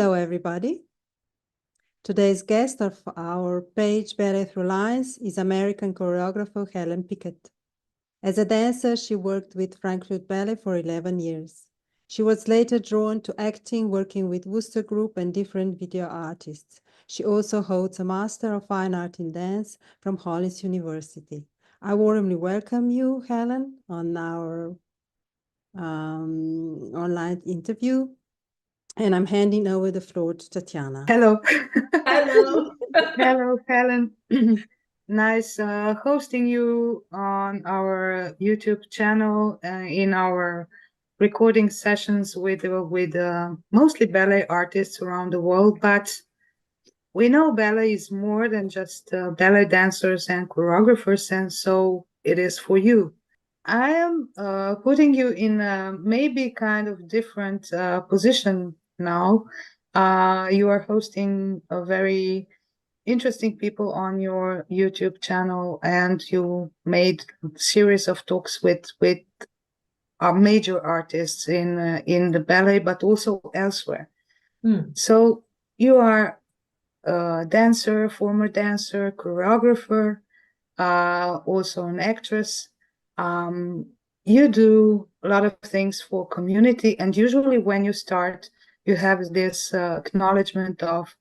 Hello, everybody. Today's guest of our page Ballet Through Lines is American choreographer Helen Pickett. As a dancer, she worked with Frankfurt Ballet for 11 years. She was later drawn to acting, working with Wooster Group and different video artists. She also holds a Master of Fine Art in Dance from Hollins University. I warmly welcome you, Helen, on our online interview. And I'm handing over the floor to Tatiana. Hello. Hello. Hello, Helen. Nice hosting you on our YouTube channel in our recording sessions with mostly ballet artists around the world. But we know ballet is more than just ballet dancers and choreographers, and so it is for you. I am putting you in a maybe kind of different position now. You are hosting a very interesting people on your YouTube channel, and you made a series of talks with major artists in the ballet, but also elsewhere. So you are a dancer, former dancer, choreographer, also an actress. You do a lot of things for community, and usually when you start, you have this acknowledgement of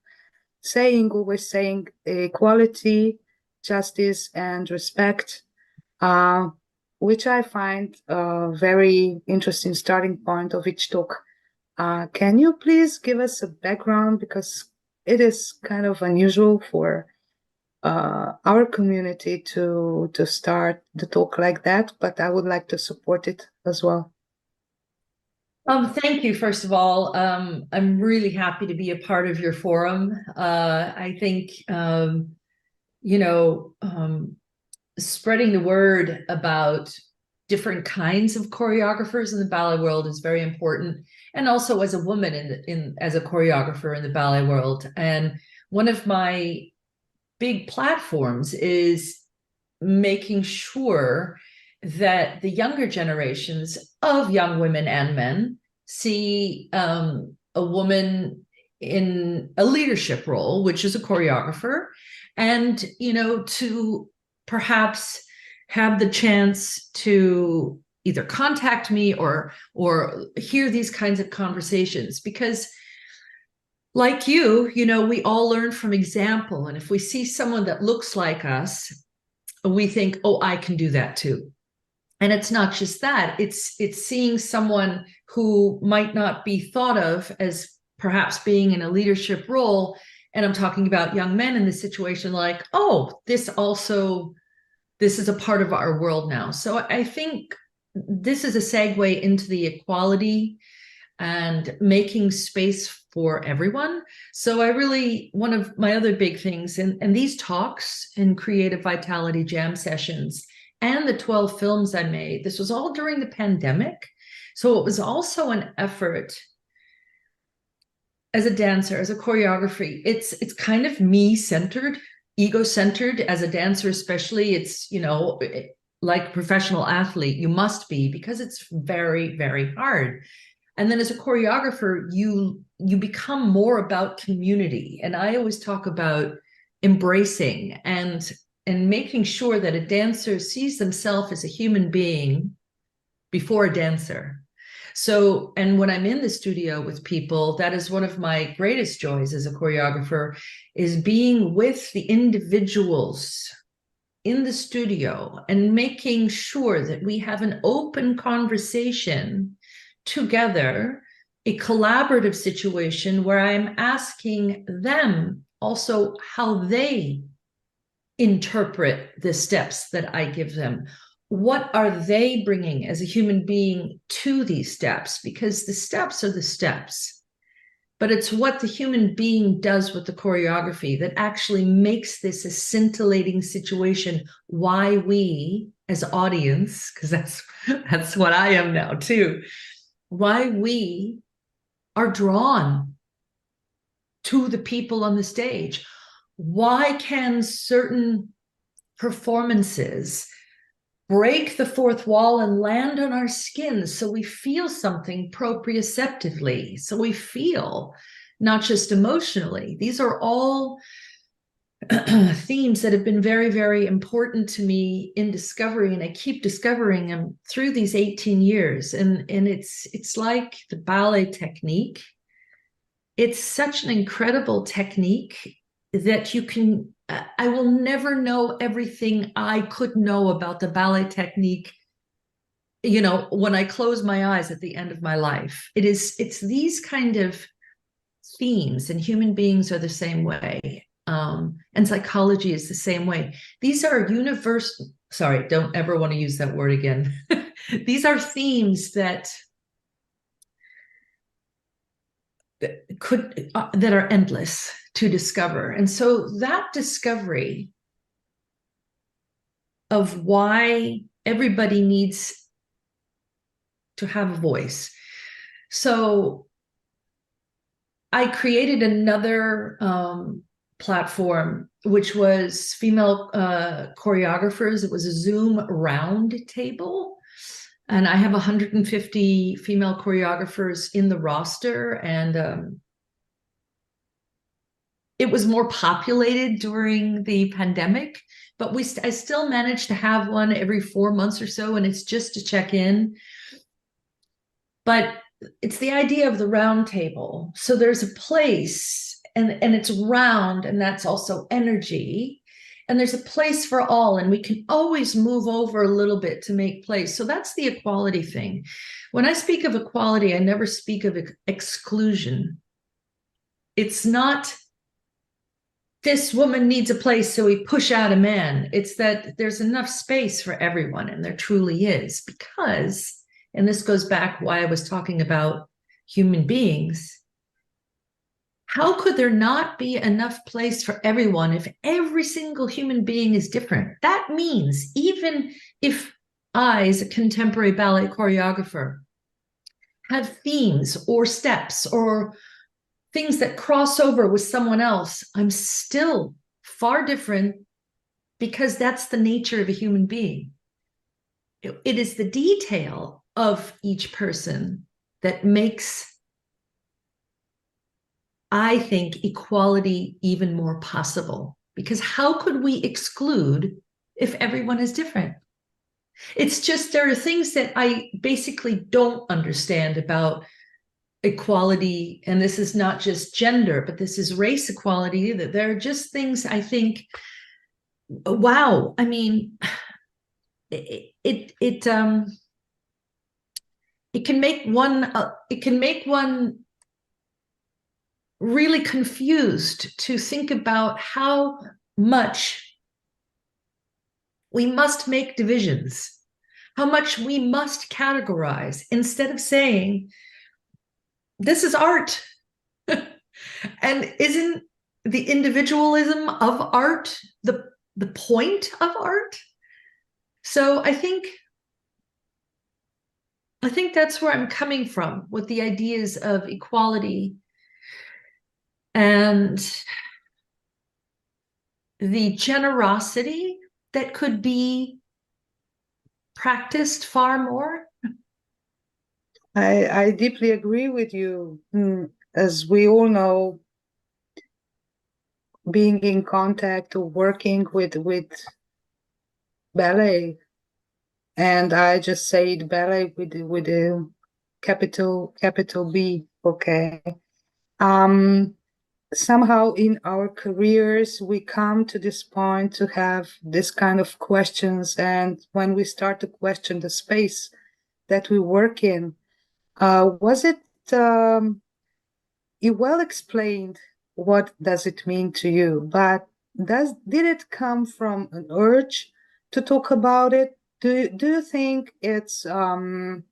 always saying equality, justice, and respect, which I find a very interesting starting point of each talk. Can you please give us a background, because it is kind of unusual for our community to start the talk like that, but I would like to support it as well. Thank you, first of all. I'm really happy to be a part of your forum. I think, spreading the word about different kinds of choreographers in the ballet world is very important. And also as a woman as a choreographer in the ballet world. And one of my big platforms is making sure that the younger generations of young women and men see a woman in a leadership role, which is a choreographer, and to perhaps have the chance to either contact me or hear these kinds of conversations, because like we all learn from example, and if we see someone that looks like us, we think, oh, I can do that too. And it's not just that, it's seeing someone who might not be thought of as perhaps being in a leadership role. And I'm talking about young men in this situation, like, oh, this is a part of our world now. So I think this is a segue into the equality and making space for everyone. So one of my other big things, and these talks and Creative Vitality Jam sessions and the 12 films I made, this was all during the pandemic. So it was also an effort as a dancer, as a choreography. It's kind of me-centered, ego-centered as a dancer, especially. It's, like a professional athlete, you must be, because it's very, very hard. And then as a choreographer, you become more about community. And I always talk about embracing and making sure that a dancer sees themselves as a human being before a dancer. So, and when I'm in the studio with people, that is one of my greatest joys as a choreographer, is being with the individuals in the studio and making sure that we have an open conversation together, a collaborative situation where I'm asking them also how they interpret the steps that I give them. What are they bringing as a human being to these steps? Because the steps are the steps, but it's what the human being does with the choreography that actually makes this a scintillating situation. Why we as audience, because that's what I am now too, why we are drawn to the people on the stage. Why can certain performances break the fourth wall and land on our skin so we feel something proprioceptively, so we feel not just emotionally. These are all themes that have been very, very important to me in discovery, and I keep discovering them through these 18 years. And it's like the ballet technique. It's such an incredible technique that you can, I will never know everything I could know about the ballet technique, you know, when I close my eyes at the end of my life. It's these kind of themes, and human beings are the same way. And psychology is the same way. These are universal, sorry, don't ever want to use that word again. These are themes that are endless to discover. And so that discovery of why everybody needs to have a voice. So I created another platform, which was female choreographers. It was a Zoom round table. And I have 150 female choreographers in the roster. And it was more populated during the pandemic, but I still managed to have one every 4 months or so, and it's just to check in. But it's the idea of the round table. So there's a place, and it's round, and that's also energy. And there's a place for all, and we can always move over a little bit to make place. So that's the equality thing. When I speak of equality, I never speak of exclusion. It's not this woman needs a place, so we push out a man. It's that there's enough space for everyone, and there truly is. Because, and this goes back why I was talking about human beings, how could there not be enough place for everyone if every single human being is different? That means even if I, as a contemporary ballet choreographer, have themes or steps or things that cross over with someone else, I'm still far different, because that's the nature of a human being. It is the detail of each person that makes, I think, equality even more possible. Because how could we exclude if everyone is different? It's just, there are things that I basically don't understand about equality, and this is not just gender, but this is race equality. That there are just things I think, wow, I mean, it can make one really confused to think about how much we must make divisions, how much we must categorize, instead of saying, this is art. And isn't the individualism of art the point of art? So I think that's where I'm coming from with the ideas of equality and the generosity that could be practiced far more. I deeply agree with you. As we all know, being in contact or working with ballet, and I just said ballet with a capital B, okay. Somehow in our careers, we come to this point to have this kind of questions, and when we start to question the space that we work in, was it, you well explained what does it mean to you, but did it come from an urge to talk about it? Do you think it's a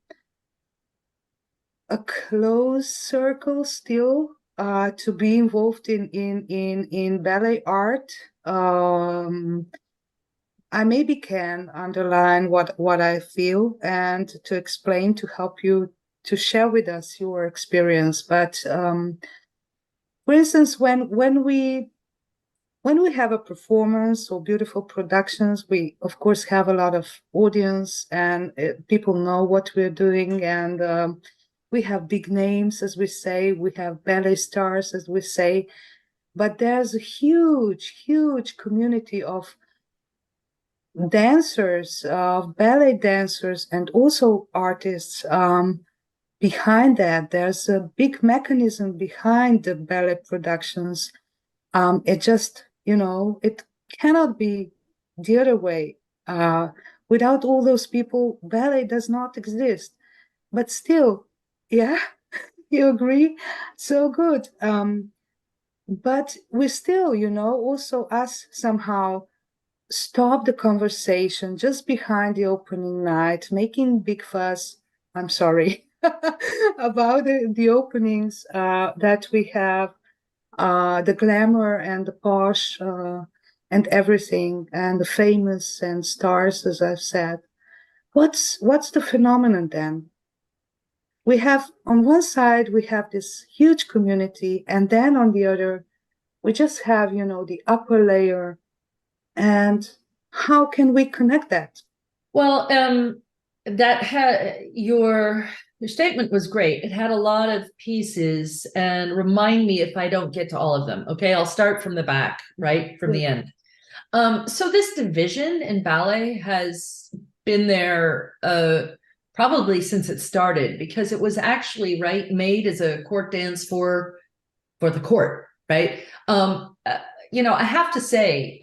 close circle still to be involved in ballet art? I maybe can underline what I feel and to explain, to help you to share with us your experience. But for instance, when we have a performance or beautiful productions, we of course have a lot of audience, and people know what we're doing, and we have big names, as we say, we have ballet stars, as we say, but there's a huge, huge community of dancers, ballet dancers, and also artists behind that. There's a big mechanism behind the ballet productions. It just, it cannot be the other way. Without all those people, ballet does not exist. But still, yeah, you agree? So good. But we still, also us somehow stop the conversation just behind the opening night, making big fuss. I'm sorry about the openings that we have, the glamour and the posh and everything, and the famous and stars, as I've said. What's the phenomenon then? We have, on one side, we have this huge community, and then on the other, we just have, the upper layer. And how can we connect that? Well, your statement was great. It had a lot of pieces, and remind me if I don't get to all of them. Okay, I'll start from the back, right, from the end. So this division in ballet has been there probably since it started, because it was actually made as a court dance for the court, right? I have to say,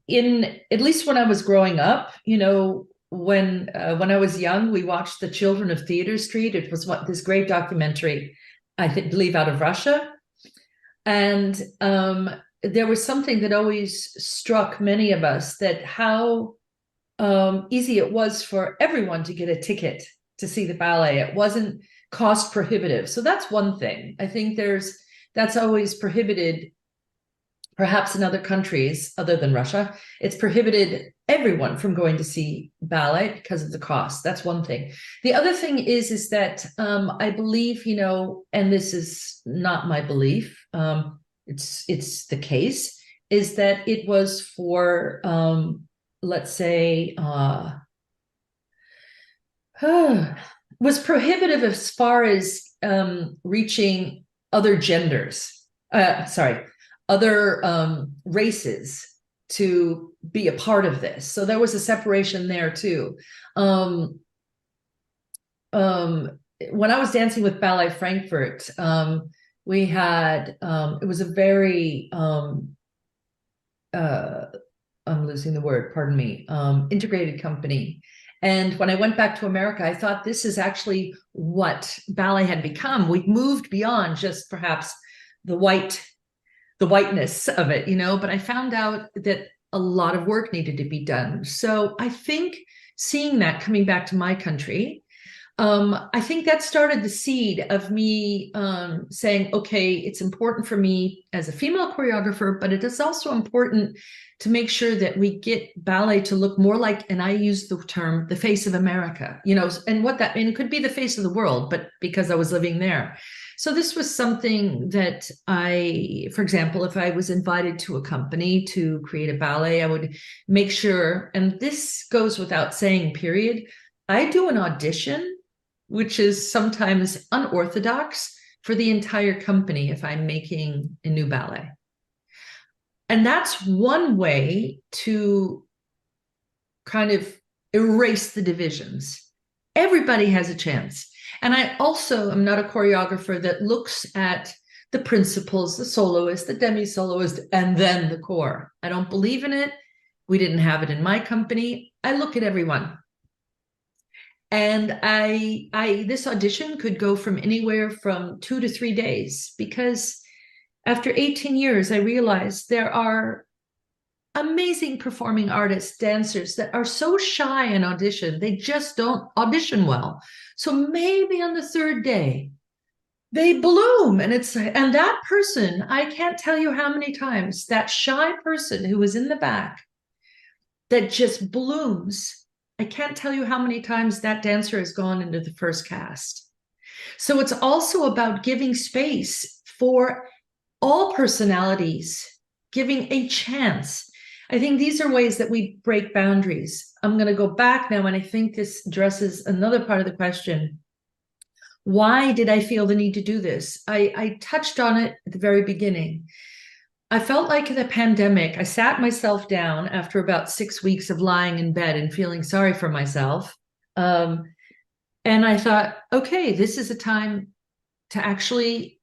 in at least when I was growing up, when I was young, we watched The Children of Theater Street. It was this great documentary, I believe, out of Russia. And there was something that always struck many of us, that how easy it was for everyone to get a ticket to see the ballet. It wasn't cost prohibitive. So that's one thing. I think that's always prohibited, perhaps in other countries other than Russia. It's prohibited everyone from going to see ballet because of the cost. That's one thing. The other thing is that I believe, and this is not my belief, it's the case, is that it was for, let's say, was prohibitive as far as reaching other genders, other races to be a part of this. So there was a separation there too. When I was dancing with Ballet Frankfurt, we had, it was a very, I'm losing the word, pardon me, integrated company. And when I went back to America, I thought this is actually what ballet had become. We've moved beyond just perhaps the whiteness of it, but I found out that a lot of work needed to be done. So I think seeing that coming back to my country, I think that started the seed of me saying, okay, it's important for me as a female choreographer, but it is also important to make sure that we get ballet to look more like, and I use the term, the face of America, and and it could be the face of the world, but because I was living there. So this was something that for example, if I was invited to a company to create a ballet, I would make sure, and this goes without saying, period, I do an audition, which is sometimes unorthodox, for the entire company if I'm making a new ballet. And that's one way to kind of erase the divisions. Everybody has a chance. And I also am not a choreographer that looks at the principals, the soloist, the demi-soloist, and then the corps. I don't believe in it. We didn't have it in my company. I look at everyone. And this audition could go from anywhere from 2 to 3 days, because after 18 years, I realized there are amazing performing artists, dancers that are so shy in audition. They just don't audition well. So maybe on the 3rd day, they bloom. And that person, I can't tell you how many times, that shy person who was in the back that just blooms, I can't tell you how many times that dancer has gone into the first cast. So it's also about giving space for all personalities, giving a chance. I think these are ways that we break boundaries. I'm going to go back now, and I think this addresses another part of the question. Why did I feel the need to do this? I touched on it at the very beginning. I felt like in the pandemic, I sat myself down after about 6 weeks of lying in bed and feeling sorry for myself. And I thought, okay, this is a time to actually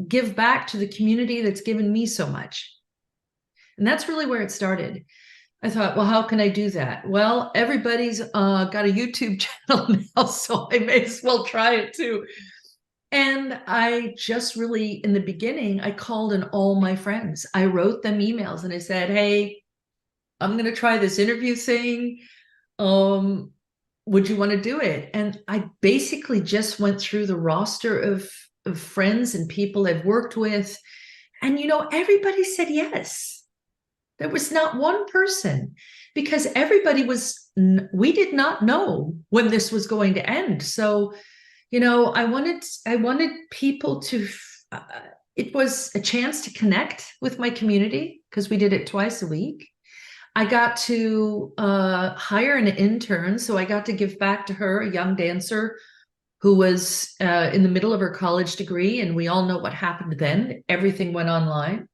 give back to the community that's given me so much. And that's really where it started. I thought, well, how can I do that? Well, everybody's got a YouTube channel now, so I may as well try it too. And I just really, in the beginning, I called in all my friends. I wrote them emails and I said, hey, I'm going to try this interview thing. Would you want to do it? And I basically just went through the roster of friends and people I've worked with. And, everybody said yes. There was not one person, because everybody we did not know when this was going to end. So, I wanted people to, it was a chance to connect with my community, because we did it twice a week. I got to hire an intern, so I got to give back to her, a young dancer who was in the middle of her college degree, and we all know what happened then. Everything went online.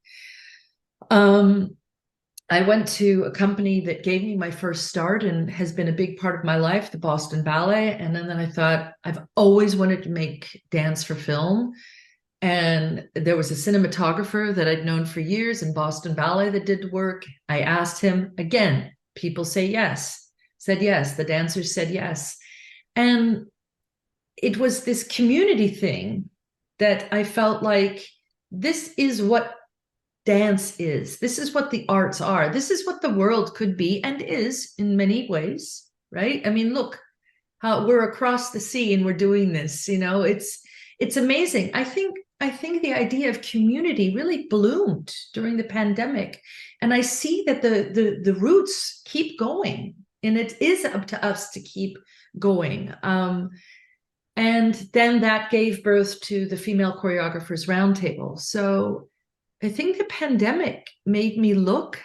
I went to a company that gave me my first start and has been a big part of my life, the Boston Ballet. And then I thought, I've always wanted to make dance for film. And there was a cinematographer that I'd known for years in Boston Ballet that did the work. I asked him again. People said yes. The dancers said yes. And it was this community thing that I felt like, this is what dance is. This is what the arts are. This is what the world could be and is in many ways, right? I mean, look how we're across the sea and we're doing this. It's amazing. I think the idea of community really bloomed during the pandemic, and I see that the roots keep going, and it is up to us to keep going. And then that gave birth to the Female Choreographers Roundtable. So I think the pandemic made me look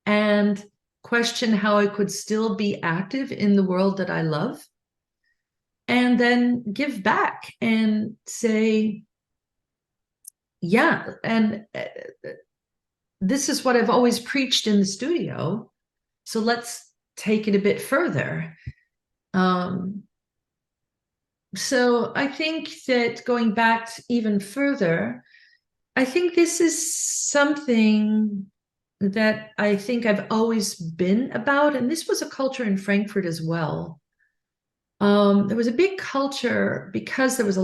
and question how I could still be active in the world that I love, and then give back and say, yeah, and this is what I've always preached in the studio, so let's take it a bit further. So I think that going back even further, I think this is something that I think I've always been about. And this was a culture in Frankfurt as well. There was a big culture because there was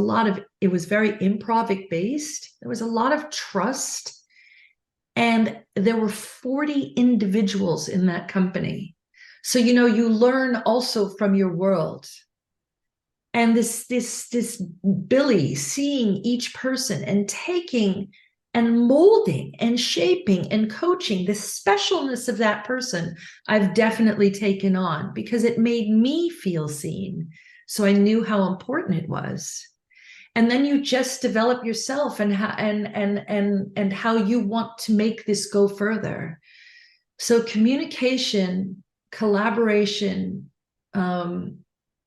it was very improvic based. There was a lot of trust. And there were 40 individuals in that company. So, you learn also from your world. And this Billy seeing each person and taking and molding and shaping and coaching the specialness of that person, I've definitely taken on, because it made me feel seen. So I knew how important it was. And then you just develop yourself and how you want to make this go further. So communication, collaboration,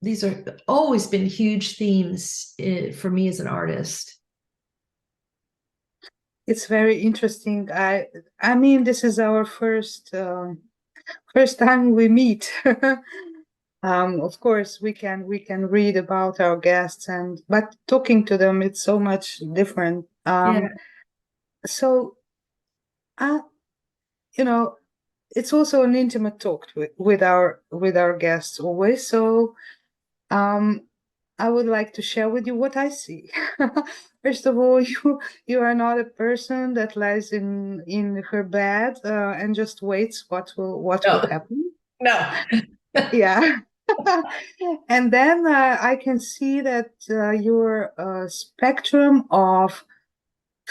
these are always been huge themes for me as an artist. It's very interesting. I mean, this is our first time we meet. Of course, we can read about our guests, but talking to them, it's so much different. Yeah. So, it's also an intimate talk with our guests always. So, I would like to share with you what I see. First of all, you are not a person that lies in her bed and just waits what will happen. No. Yeah. And then I can see that your spectrum of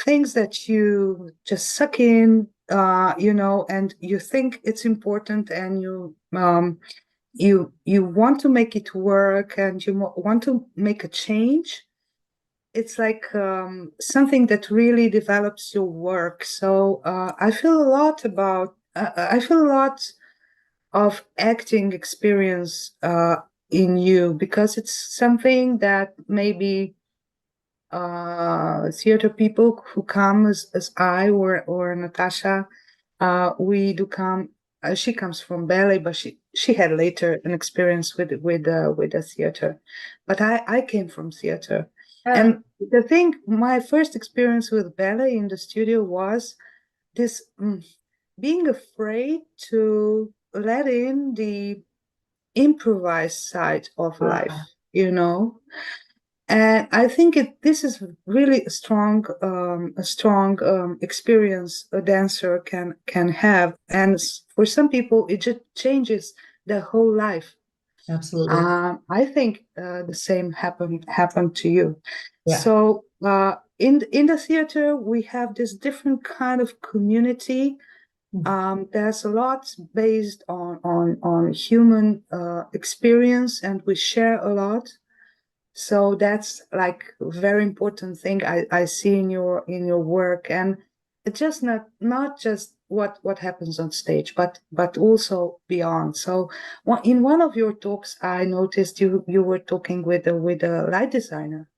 things that you just suck in, and you think it's important, and you want to make it work, and you want to make a change. It's like something that really develops your work. So I feel a lot of acting experience in you, because it's something that maybe theater people who come as I or Natasha, we do come. She comes from ballet, but she had later an experience with the theater. But I came from theater, and the thing, my first experience with ballet in the studio was this being afraid to let in the improvised side of life, you know. And I think this is really a strong experience a dancer can have, and for some people it just changes their whole life. Absolutely. I think the same happened to you. Yeah. So in the theater we have this different kind of community. There's a lot based on human experience, and we share a lot. So that's like a very important thing I see in your work, and it's just not just what happens on stage, but also beyond. So in one of your talks, I noticed you were talking with a light designer.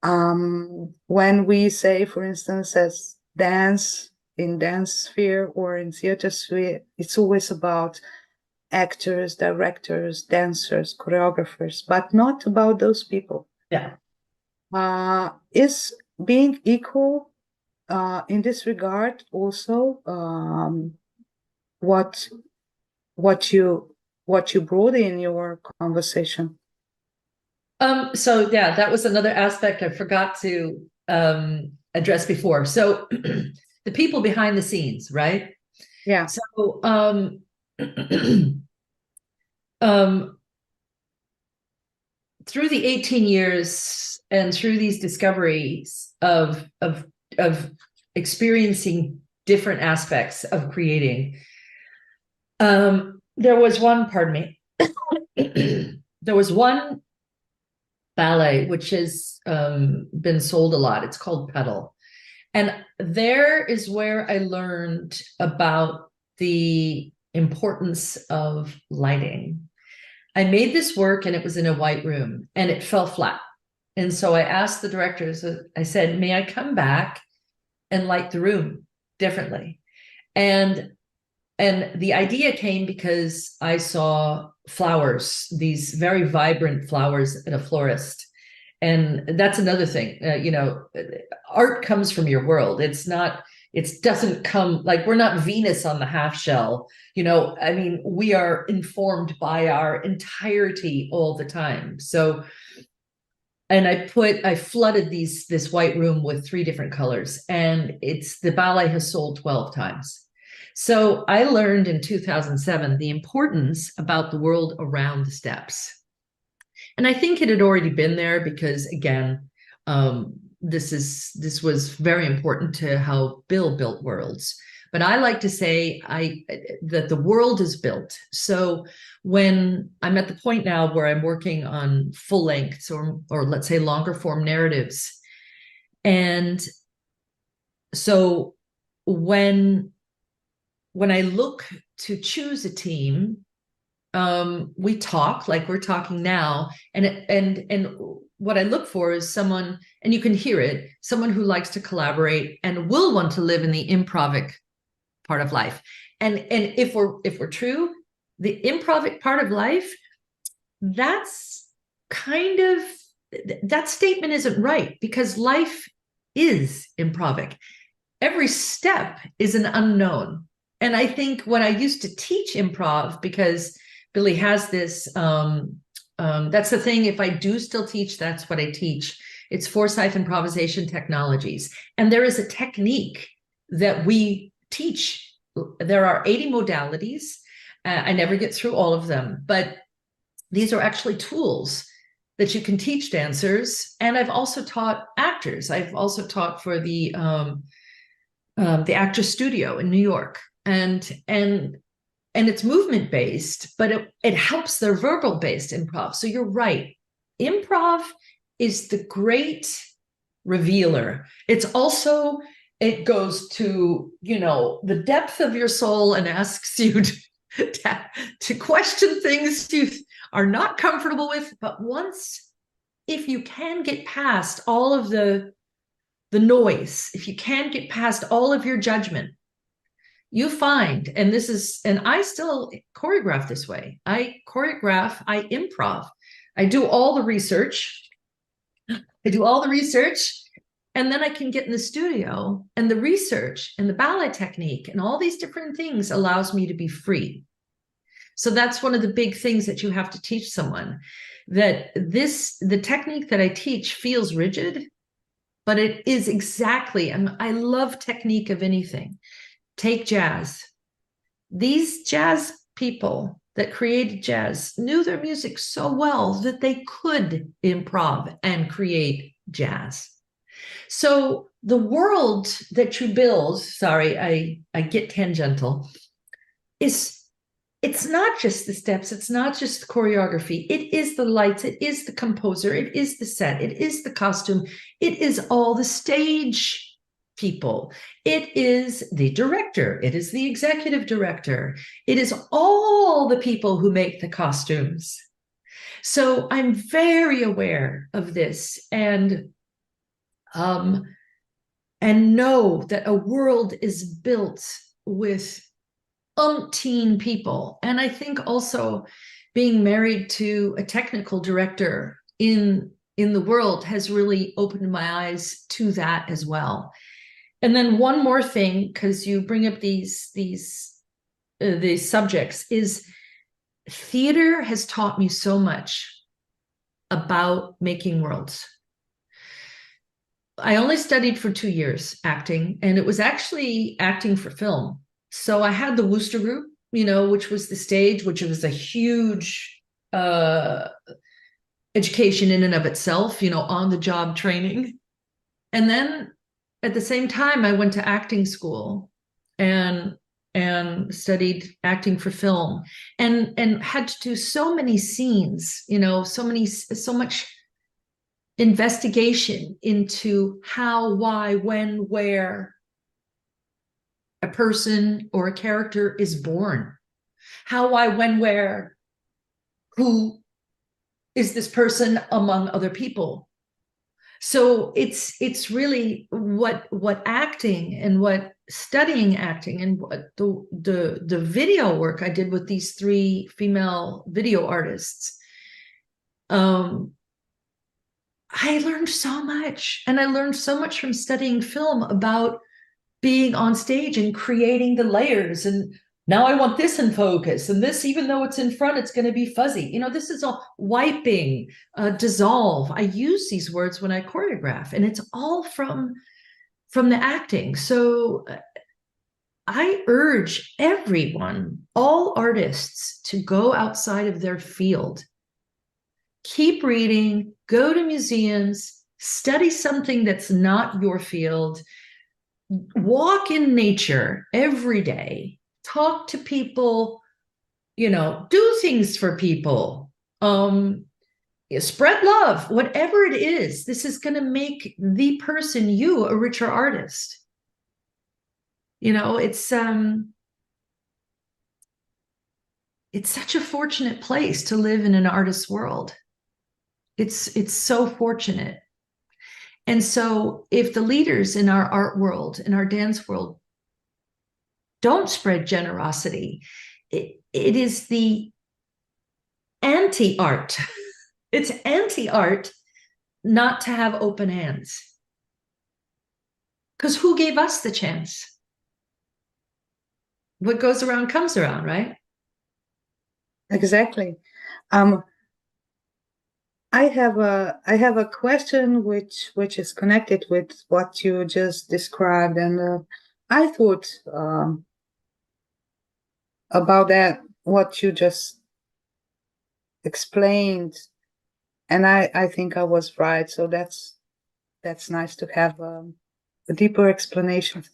When we say, for instance, as dance in dance sphere or in theater sphere, it's always about actors, directors, dancers, choreographers, but not about those people. Yeah. Is being equal in this regard also what you brought in your conversation? So yeah, that was another aspect I forgot to address before. So the people behind the scenes, right? Yeah. So through the 18 years and through these discoveries of experiencing different aspects of creating, there was one, pardon me, there was one ballet which has been sold a lot. It's called Pedal. And there is where I learned about the importance of lighting. I made this work and it was in a white room and it fell flat. And so I asked the directors, I said, may I come back and light the room differently? And the idea came because I saw flowers, these very vibrant flowers at a florist. And that's another thing, art comes from your world. It doesn't come, like, we're not Venus on the half shell. I mean, we are informed by our entirety all the time. So, and I flooded this white room with 3 different colors, and the ballet has sold 12 times. So I learned in 2007 the importance about the world around the steps. And I think it had already been there because, again, this was very important to how Bill built worlds. But I like to say that the world is built. So when I'm at the point now where I'm working on full lengths or let's say longer form narratives, and so when I look to choose a team, we talk like we're talking now, and what I look for is someone, and you can hear it, someone who likes to collaborate and will want to live in the improvic part of life. And if we're true, the improvic part of life, that's kind of, that statement isn't right, because life is improvic. Every step is an unknown. And I think when I used to teach improv, because Billy has this, that's the thing, if I do still teach, that's what I teach. It's Forsyth improvisation technologies. And there is a technique that we teach. There are 80 modalities. I never get through all of them, but these are actually tools that you can teach dancers. And I've also taught actors. I've also taught for the Actors Studio in New York. And it's movement based, but it helps their verbal based improv. So you're right. Improv is the great revealer. It's it goes to, the depth of your soul and asks you to question things you are not comfortable with. But once, if you can get past all of the noise, if you can get past all of your judgment, you find, and I still choreograph this way. I choreograph, I improv. I do all the research. And then I can get in the studio, and the research and the ballet technique and all these different things allows me to be free. So that's one of the big things that you have to teach someone, that the technique that I teach feels rigid, but it is exactly, and I love technique of anything. Take jazz. These jazz people that created jazz knew their music so well that they could improv and create jazz. So the world that you build, sorry, I get tangential, it's not just the steps, it's not just the choreography, it is the lights, it is the composer, it is the set, it is the costume, it is all the stage people, it is the director, it is the executive director, it is all the people who make the costumes. So I'm very aware of this, and know that a world is built with umpteen people. And I think also being married to a technical director in the world has really opened my eyes to that as well. And then one more thing, because you bring up these subjects, is theater has taught me so much about making worlds. I only studied for 2 years acting, and it was actually acting for film. So I had the Wooster Group, which was the stage, which was a huge education in and of itself, on the job training. And then at the same time, I went to acting school and studied acting for film, and had to do so many scenes, so much investigation into how, why, when, where a person or a character is born. How, why, when, where, who is this person among other people? So it's really what acting and what studying acting and what the video work I did with these 3 female video artists. I learned so much, and I learned so much from studying film about being on stage and creating the layers. And now I want this in focus, and this, even though it's in front, it's going to be fuzzy. This is all wiping, dissolve. I use these words when I choreograph, and it's all from the acting. So I urge everyone, all artists, to go outside of their field. Keep reading, go to museums, study something that's not your field, walk in nature every day, talk to people, do things for people, spread love, whatever it is. This is going to make the person, you, a richer artist. It's such a fortunate place to live in an artist's world. It's so fortunate. And so if the leaders in our art world, in our dance world, don't spread generosity, it is the anti-art. It's anti-art not to have open hands. Because who gave us the chance? What goes around comes around, right? Exactly. I have a question which is connected with what you just described, and I thought about that, what you just explained, and I think I was right. So that's nice to have a deeper explanation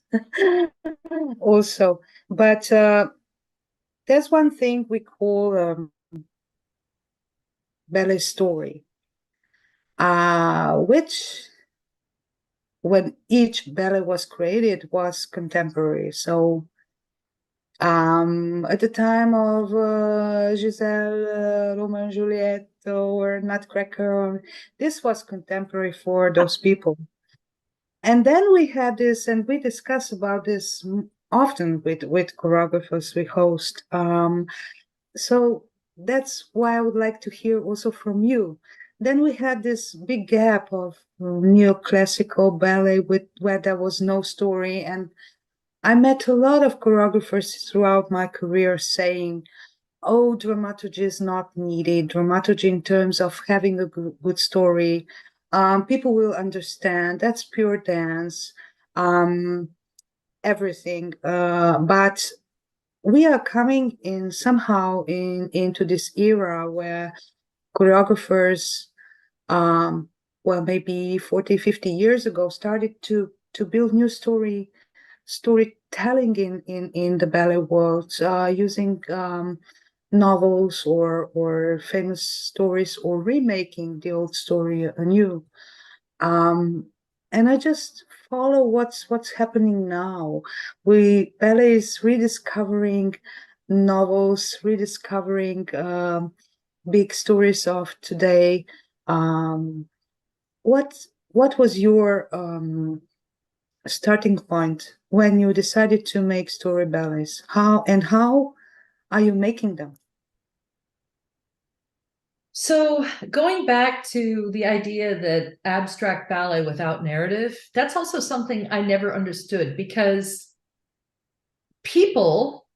also. But there's one thing we call ballet story, which, when each ballet was created, was contemporary. So At the time of Giselle, Romeo and Juliet, or Nutcracker, this was contemporary for those people. And then we had this, and we discuss about this often with choreographers we host. So that's why I would like to hear also from you. Then we had this big gap of neoclassical ballet where there was no story, and I met a lot of choreographers throughout my career saying, oh, dramaturgy is not needed. Dramaturgy in terms of having a good story. People will understand. That's pure dance. Everything. But we are coming in somehow into this era where choreographers, well, maybe 40, 50 years ago, started to build new storytelling in the ballet world, using novels or famous stories, or remaking the old story anew. And I just follow what's happening now. Ballet is rediscovering novels, rediscovering big stories of today. What was your starting point when you decided to make story ballets? How are you making them? So going back to the idea that abstract ballet without narrative, that's also something I never understood, because people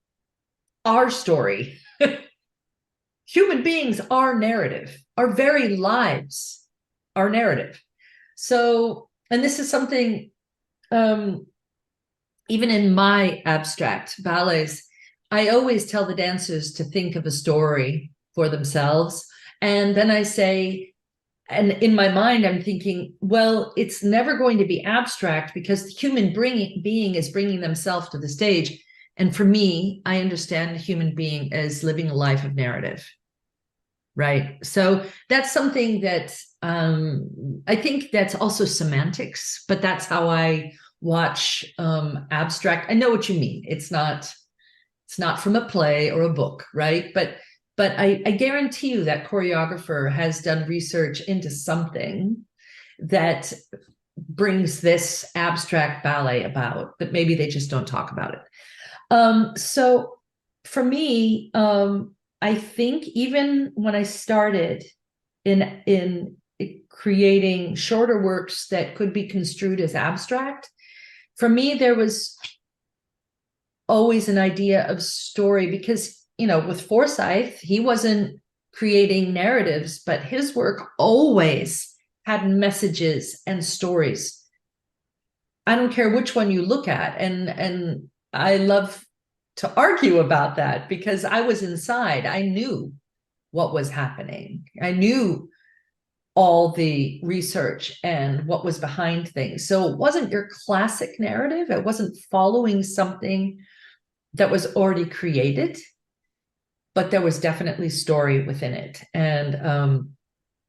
are story. Human beings are narrative. Our very lives are narrative. So, and this is something, even in my abstract ballets, I always tell the dancers to think of a story for themselves. And then I say, and in my mind, I'm thinking, well, it's never going to be abstract because the human being is bringing themselves to the stage. And for me, I understand the human being as living a life of narrative. Right. So that's something that I think that's also semantics, but that's how I watch abstract. I know what you mean. It's not from a play or a book, right? But I guarantee you that choreographer has done research into something that brings this abstract ballet about, but maybe they just don't talk about it. So for me, I think even when I started in creating shorter works that could be construed as abstract, for me, there was always an idea of story, because, with Forsyth, he wasn't creating narratives, but his work always had messages and stories. I don't care which one you look at. And I love to argue about that, because I was inside. I knew what was happening. I knew all the research and what was behind things. So it wasn't your classic narrative. It wasn't following something that was already created, but there was definitely story within it. And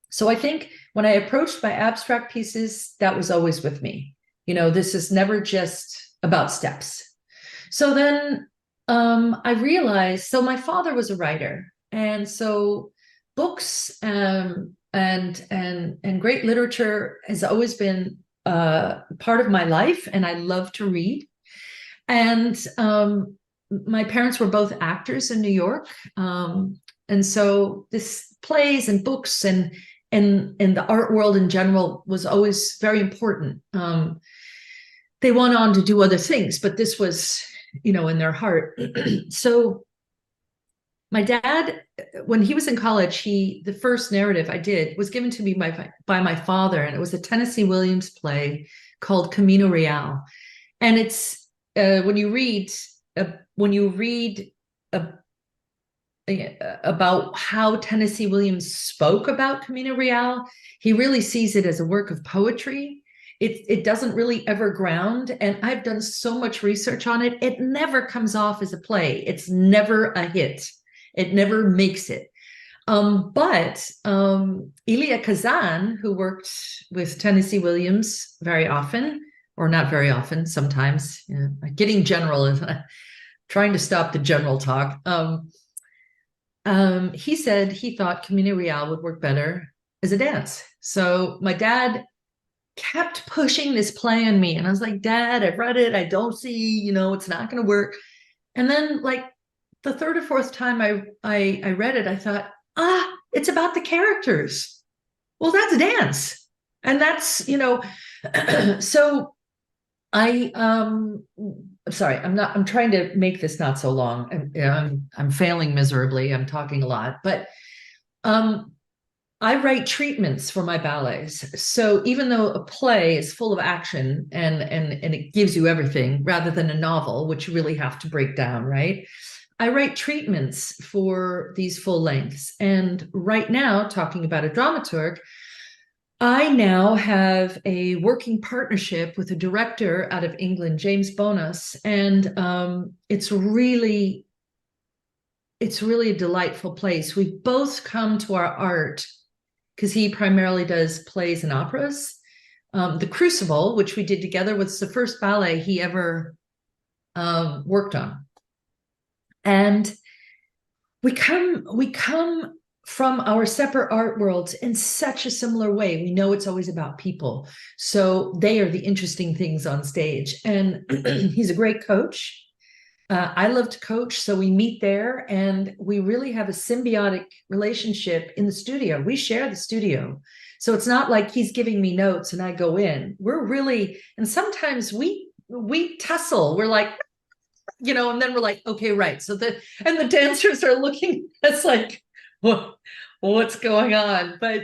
so I think when I approached my abstract pieces, that was always with me. This is never just about steps. So then I realized, so my father was a writer, and so books and great literature has always been part of my life, and I love to read. And my parents were both actors in New York, and so this plays and books and the art world in general was always very important. They went on to do other things, but this was, in their heart. So my dad, when he was in college, the first narrative I did was given to me by my father, and it was a Tennessee Williams play called Camino Real. And it's when you read about how Tennessee Williams spoke about Camino Real, he really sees it as a work of poetry. It doesn't really ever ground, and I've done so much research on it. It never comes off as a play. It's never a hit. It never makes it. But Elia Kazan, who worked with Tennessee Williams very often, or not very often, sometimes, getting general is trying to stop the general talk. He said he thought Camino Real would work better as a dance. So my dad kept pushing this play on me. And I was like, Dad, I've read it. I don't see, it's not going to work. And then like the third or fourth time I read it, I thought, it's about the characters. Well, that's dance. And that's, so I'm sorry, I'm trying to make this not so long. I'm failing miserably. I'm talking a lot, but I write treatments for my ballets. So even though a play is full of action and it gives you everything rather than a novel, which you really have to break down, right? I write treatments for these full lengths. And right now, talking about a dramaturg, I now have a working partnership with a director out of England, James Bonus, and it's really a delightful place. We've both come to our art because he primarily does plays and operas. The Crucible, which we did together, was the first ballet he ever worked on. And we come from our separate art worlds in such a similar way. We know it's always about people. So they are the interesting things on stage. And he's a great coach. I love to coach, so we meet there and we really have a symbiotic relationship in the studio. We share the studio. So it's not like he's giving me notes and I go in. We're really, and sometimes we tussle. We're like, and then we're like, okay, right. So the dancers are looking, it's like, what's going on? But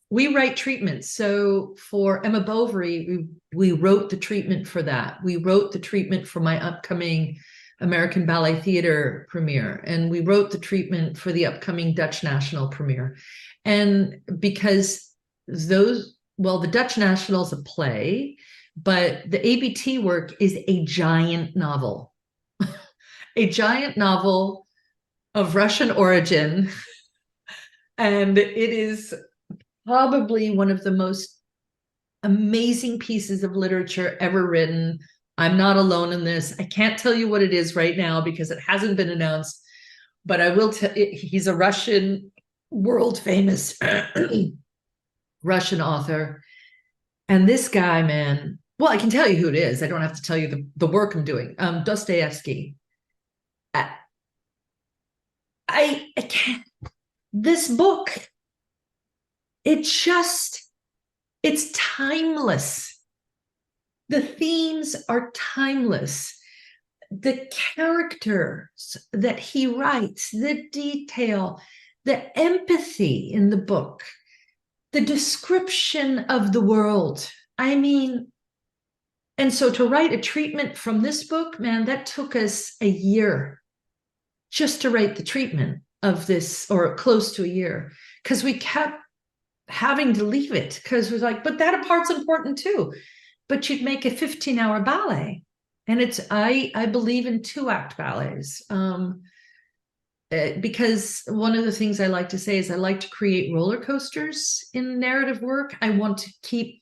we write treatments. So for Emma Bovary, we wrote the treatment for that. We wrote the treatment for my upcoming American Ballet Theater premiere. And we wrote the treatment for the upcoming Dutch National premiere. And because the Dutch National is a play, but the ABT work is a giant novel, a giant novel of Russian origin. And it is probably one of the most amazing pieces of literature ever written. I'm not alone in this. I can't tell you what it is right now because it hasn't been announced, but I will tell you, he's a Russian, world famous Russian author. And this guy, man, well, I can tell you who it is. I don't have to tell you the work I'm doing. Dostoevsky. I can't, this book, it's timeless. The themes are timeless. The characters that he writes, the detail, the empathy in the book, the description of the world. I mean, and so to write a treatment from this book, man, that took us a year just to write the treatment of this, or close to a year, because we kept having to leave it because we're like, but that part's important too. But you'd make a 15-hour ballet. And I believe in 2-act ballets. Because one of the things I like to say is I like to create roller coasters in narrative work. I want to keep,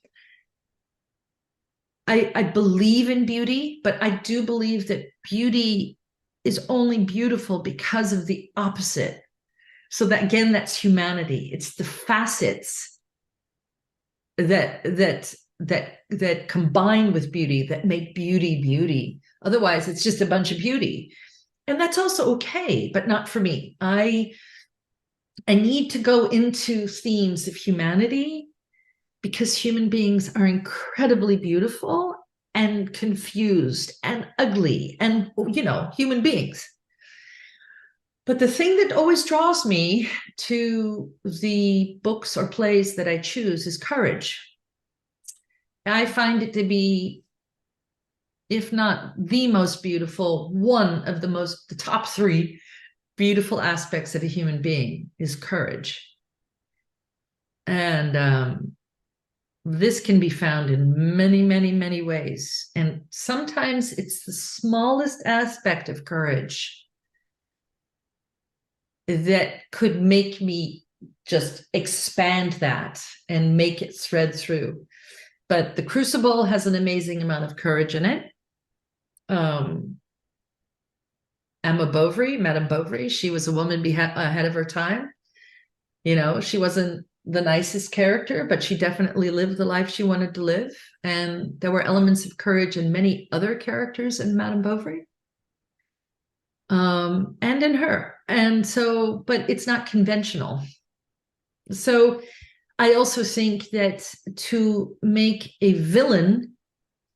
I believe in beauty, but I do believe that beauty is only beautiful because of the opposite. So that, again, that's humanity. It's the facets that combine with beauty that make beauty beauty. Otherwise, it's just a bunch of beauty. And that's also okay, but not for me. I need to go into themes of humanity because human beings are incredibly beautiful and confused and ugly and, human beings. But the thing that always draws me to the books or plays that I choose is courage. I find it to be, if not the most beautiful, one of the top 3 beautiful aspects of a human being is courage. And this can be found in many, many, many ways. And sometimes it's the smallest aspect of courage that could make me just expand that and make it thread through. But The Crucible has an amazing amount of courage in it. Emma Bovary, Madame Bovary. She was a woman ahead of her time. You know, she wasn't the nicest character, but she definitely lived the life she wanted to live. And there were elements of courage in many other characters in Madame Bovary. And in her. And so, but it's not conventional. So I also think that to make a villain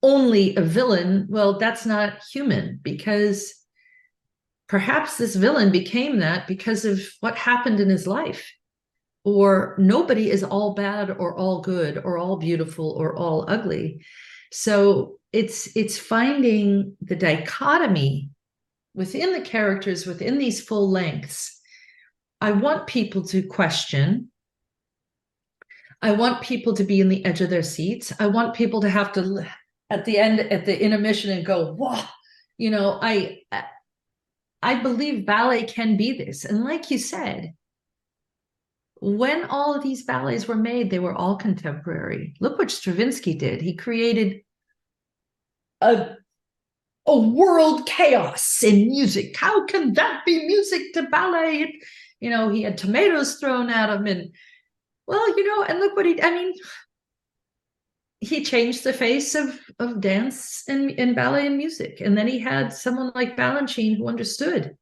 only a villain, well, that's not human, because perhaps this villain became that because of what happened in his life. Or nobody is all bad or all good or all beautiful or all ugly. So it's finding the dichotomy within the characters, within these full lengths. I want people to question. I want people to be in the edge of their seats. I want people to have to, at the end, at the intermission, and go, whoa, you know, I believe ballet can be this. And like you said, when all of these ballets were made, they were all contemporary. Look what Stravinsky did. He created a world chaos in music. How can that be music to ballet? You know, he had tomatoes thrown at him, and well, you know, and look what he changed the face of dance and ballet and music. And then he had someone like Balanchine who understood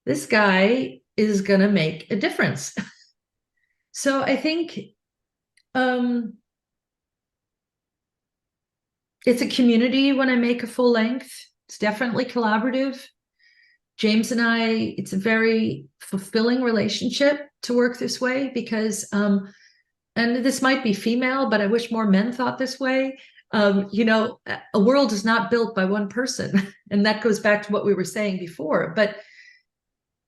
this guy is going to make a difference. So I think it's a community when I make a full length. It's definitely collaborative. James and I, it's a very fulfilling relationship to work this way, because, and this might be female, but I wish more men thought this way. You know, a world is not built by one person. And that goes back to what we were saying before. But,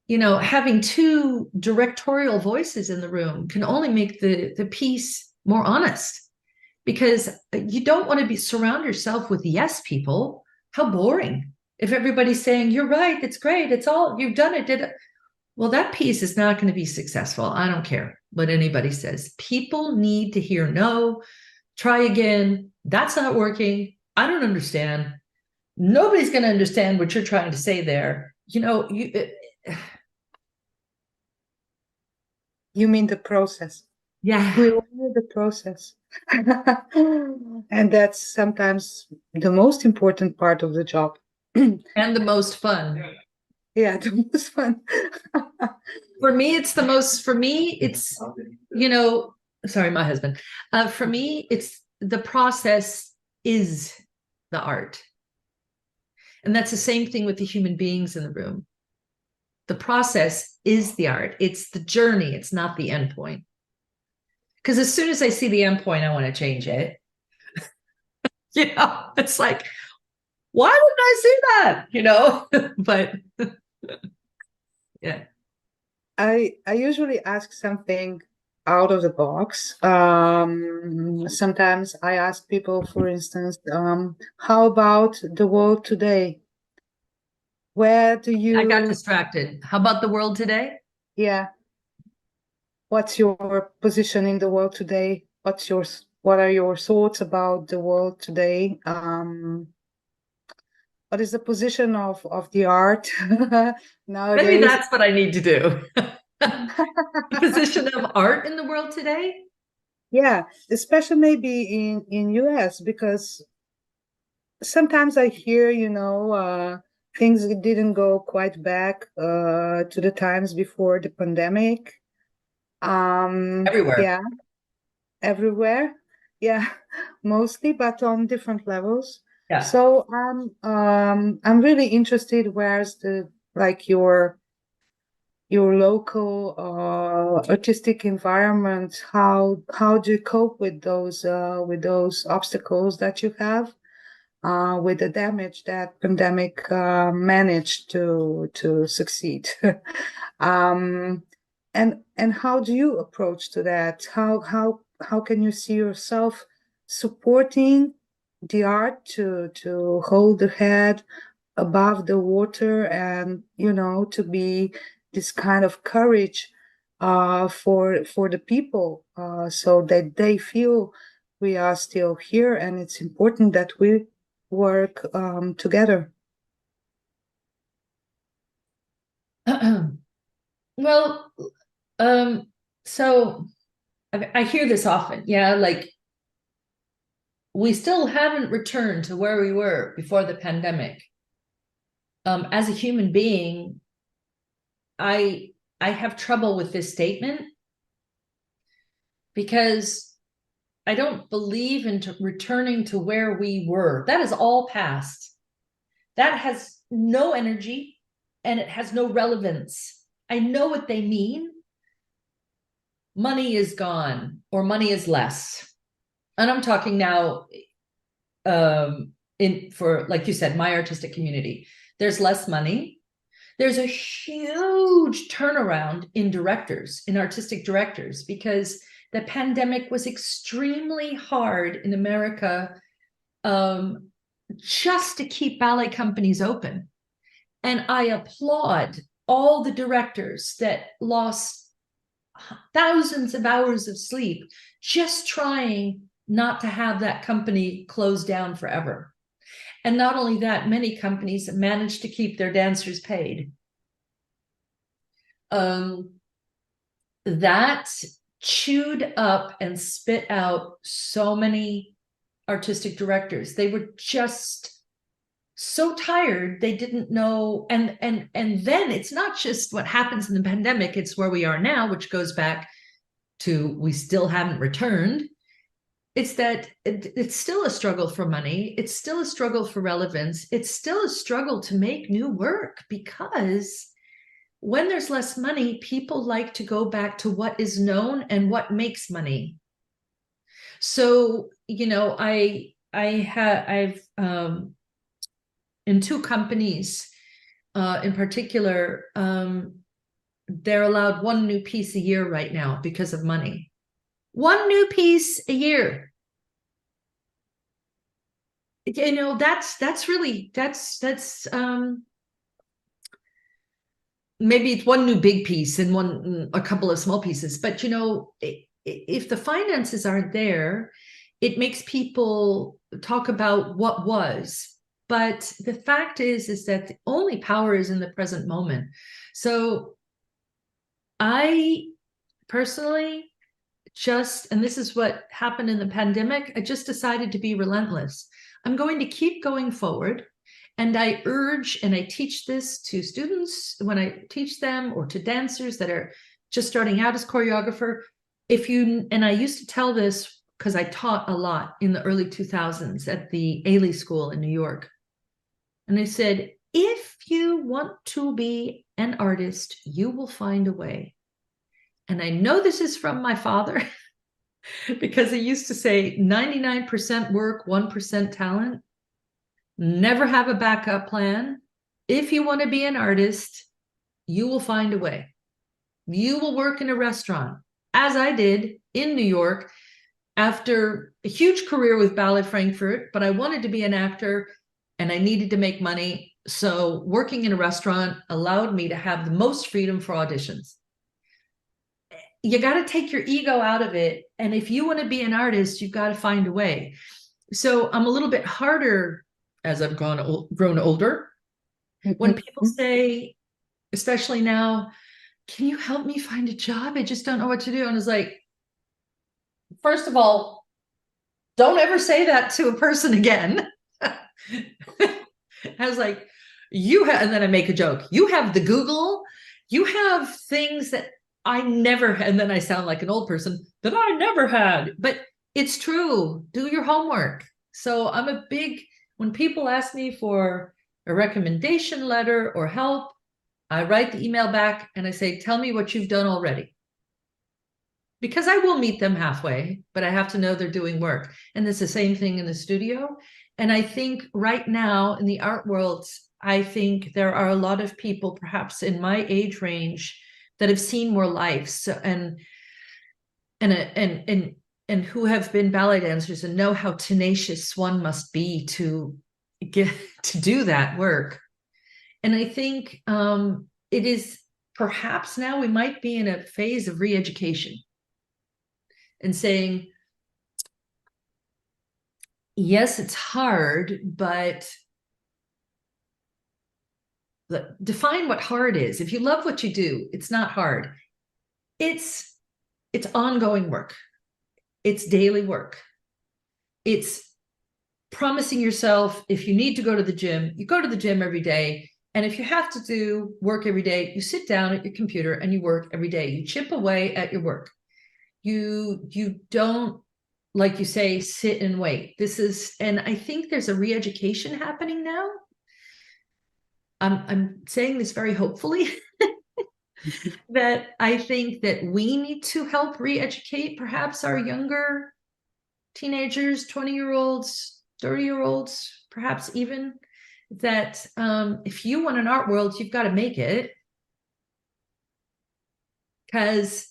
you know, having two directorial voices in the room can only make the piece more honest, because you don't want to surround yourself with yes people. How boring. If everybody's saying, you're right, it's great, it's all, you've done it, did it. Well, that piece is not going to be successful. I don't care what anybody says. People need to hear no, try again, that's not working, I don't understand. Nobody's going to understand what you're trying to say there. You know, you mean the process. Yeah. We want the process. And that's sometimes the most important part of the job. And the most fun. Yeah, the most fun. For me, it's, you know, sorry, my husband. For me, it's the process is the art. And that's the same thing with the human beings in the room. The process is the art. It's the journey. It's not the end point. Because as soon as I see the end point, I want to change it. You know, it's like, why wouldn't I see that? You know, but yeah. I usually ask something out of the box. Sometimes I ask people, for instance, how about the world today? Where do you... I got distracted. How about the world today? Yeah. What's your position in the world today? What are your thoughts about the world today? What is the position of the art nowadays? Maybe that's what I need to do. The position of art in the world today? Yeah, especially maybe in US, because sometimes I hear, you know, things didn't go quite back to the times before the pandemic. Everywhere. Yeah, everywhere. Yeah, mostly, but on different levels. Yeah. So I'm really interested. Where's the your local artistic environment? How do you cope with those obstacles that you have, with the damage that pandemic managed to succeed? And how do you approach to that? How can you see yourself supporting the art to hold the head above the water, and, you know, to be this kind of courage for the people, so that they feel we are still here, and it's important that we work together. Well, so I hear this often. Yeah, like we still haven't returned to where we were before the pandemic. As a human being, I have trouble with this statement because I don't believe in returning to where we were. That is all past. That has no energy and it has no relevance. I know what they mean. Money is gone or money is less. And I'm talking now for, like you said, my artistic community. There's less money. There's a huge turnaround in directors, in artistic directors, because the pandemic was extremely hard in America just to keep ballet companies open. And I applaud all the directors that lost thousands of hours of sleep just trying not to have that company close down forever. And not only that, many companies managed to keep their dancers paid. That chewed up and spit out so many artistic directors. They were just so tired, they didn't know. And then it's not just what happens in the pandemic, it's where we are now, which goes back to we still haven't returned. It's that it's still a struggle for money. It's still a struggle for relevance. It's still a struggle to make new work, because when there's less money, people like to go back to what is known and what makes money. So, you know, I've in two companies in particular, they're allowed one new piece a year right now because of money. One new piece a year. You know, that's really maybe it's one new big piece and a couple of small pieces, but you know, if the finances aren't there, it makes people talk about what was. But the fact is that the only power is in the present moment. So I personally and this is what happened in the pandemic, I just decided to be relentless. I'm going to keep going forward. And I urge, and I teach this to students when I teach them, or to dancers that are just starting out as choreographer. And I used to tell this because I taught a lot in the early 2000s at the Ailey School in New York. And I said, if you want to be an artist, you will find a way. And I know this is from my father because he used to say 99% work, 1% talent. Never have a backup plan. If you want to be an artist, you will find a way. You will work in a restaurant, as I did in New York after a huge career with Ballet Frankfurt, but I wanted to be an actor and I needed to make money. So working in a restaurant allowed me to have the most freedom for auditions. You got to take your ego out of it. And if you want to be an artist, you've got to find a way. So I'm a little bit harder as I've grown older. When people say, especially now, can you help me find a job? I just don't know what to do. And it's like, first of all, don't ever say that to a person again. I was like, and then I make a joke. You have the Google, you have things that I never had, and then I sound like an old person, that I never had. But it's true. Do your homework. So when people ask me for a recommendation letter or help, I write the email back and I say, tell me what you've done already. Because I will meet them halfway, but I have to know they're doing work. And it's the same thing in the studio. And I think right now in the art world, I think there are a lot of people perhaps in my age range that have seen more life, and who have been ballet dancers and know how tenacious one must be to do that work. And I think it is perhaps now we might be in a phase of re-education and saying, yes, it's hard, but define what hard is. If you love what you do, it's not hard. It's ongoing work. It's daily work. It's promising yourself, if you need to go to the gym, you go to the gym every day. And if you have to do work every day, you sit down at your computer and you work every day. You chip away at your work. You don't, like you say, sit and wait. And I think there's a re-education happening now. I'm saying this very hopefully, that I think that we need to help re-educate perhaps our younger teenagers, 20-year-olds, 30-year-olds, perhaps even, that if you want an art world, you've got to make it. Because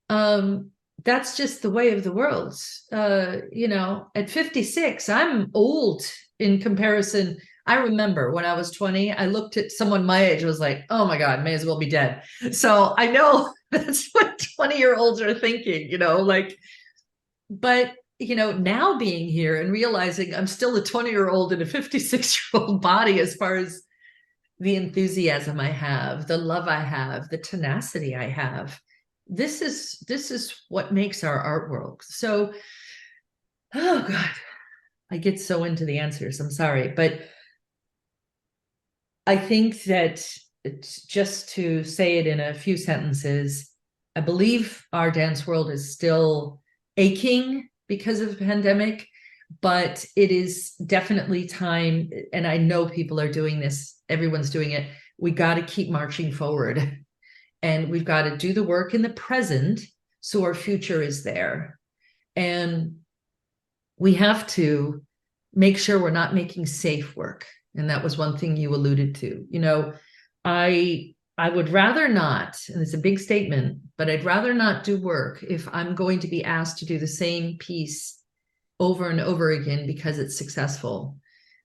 that's just the way of the world. At 56, I'm old in comparison. I remember when I was 20, I looked at someone my age, I was like, oh my God, may as well be dead. So I know that's what 20-year-olds are thinking, but now being here and realizing I'm still a 20-year-old in a 56-year-old body, as far as the enthusiasm I have, the love I have, the tenacity I have. This is what makes our art world. So, oh God, I get so into the answers. I'm sorry, but I think that, just to say it in a few sentences, I believe our dance world is still aching because of the pandemic, but it is definitely time, and I know people are doing this, everyone's doing it. We got to keep marching forward, and we've got to do the work in the present so our future is there. And we have to make sure we're not making safe work. And that was one thing you alluded to. I would rather not, and it's a big statement, but I'd rather not do work if I'm going to be asked to do the same piece over and over again because it's successful.